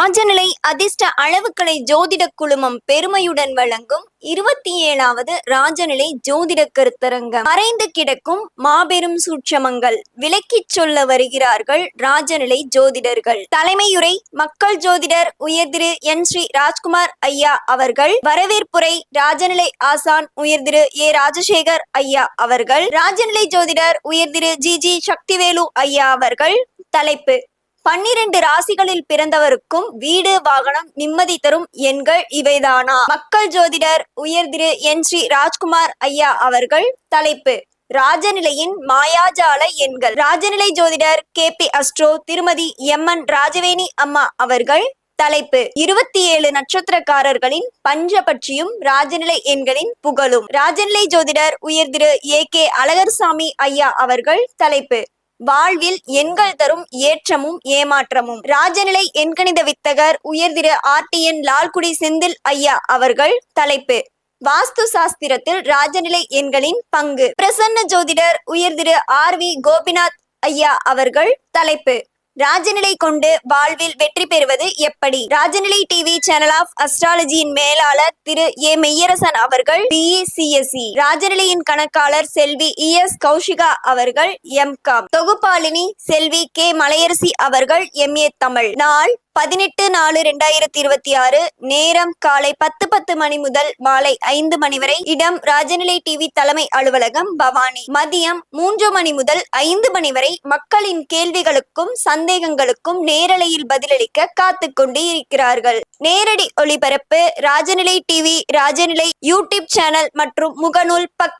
ராஜநிலை அதிர்ஷ்ட அளவுகளை ஜோதிட குழுமம் பெருமையுடன் வழங்கும் 27வது ராஜநிலை ஜோதிட கருத்தரங்கம். மறைந்து கிடக்கும் மாபெரும் சூட்சமங்கள் விளக்கிச் சொல்ல வருகிறார்கள் ராஜநிலை ஜோதிடர்கள். தலைமையுரை மக்கள் ஜோதிடர் உயர் திரு என் ஸ்ரீ ராஜ்குமார் ஐயா அவர்கள். வரவேற்புரை ராஜநிலை ஆசான் உயர் திரு ஏ ராஜசேகர் ஐயா அவர்கள். ராஜநிலை ஜோதிடர் உயர் திரு ஜி சக்திவேலு ஐயா அவர்கள். தலைப்பு: 12 ராசிகளில் பிறந்தவருக்கும் வீடு வாகனம் நிம்மதி தரும் எண்கள் இவைதானா? மக்கள் ஜோதிடர் உயர் திரு என் ஸ்ரீ ராஜ்குமார் ஐயா அவர்கள். தலைப்பு: ராஜநிலையின் மாயாஜால எண்கள். ராஜநிலை ஜோதிடர் KP அஸ்ட்ரோ திருமதி MN ராஜவேணி அம்மா அவர்கள். தலைப்பு: 27 நட்சத்திரக்காரர்களின் பஞ்ச பட்சியும் ராஜநிலை எண்களின் புகழும். ராஜநிலை ஜோதிடர் உயர் திரு AK அழகர்சாமி ஐயா அவர்கள். தலைப்பு: வாழ்வில் எண்கள் தரும் ஏற்றமும் ஏமாற்றமும். ராஜநிலை எண்கணித வித்தகர் உயர் திரு RTN லால்குடி செந்தில் ஐயா அவர்கள். தலைப்பு: வாஸ்து சாஸ்திரத்தில் ராஜநிலை எண்களின் பங்கு. பிரசன்ன ஜோதிடர் உயர் திரு RV கோபிநாத் ஐயா அவர்கள். தலைப்பு: ராஜநிலை கொண்டு வாழ்வில் வெற்றி பெறுவது எப்படி? ராஜநிலை டிவி சேனல் ஆஃப் அஸ்ட்ராலஜியின் மேலாளர் திரு ஏ மெய்யரசன் அவர்கள் BE CSE. ராஜநிலையின் கணக்காளர் செல்வி ES கௌஷிகா அவர்கள் MCom. தொகுப்பாளினி செல்வி K மலையரசி அவர்கள் MA தமிழ். நாள் 18/4/2026. நேரம் காலை 10:10 மணி முதல் மாலை 5 மணி வரை. இடம் ராஜநிலை டிவி தலைமை அலுவலகம், பவானி. மதியம் 3 மணி முதல் 5 மணி வரை. மக்களின் கேள்விகளுக்கும் சந்தேகங்களுக்கும் நேரலையில் பதிலளிக்க காத்து கொண்டு இருக்கிறார்கள். நேரடி ஒளிபரப்பு Rajanilai TV, Rajanilai YouTube channel மற்றும் முகநூல் பக்கம்.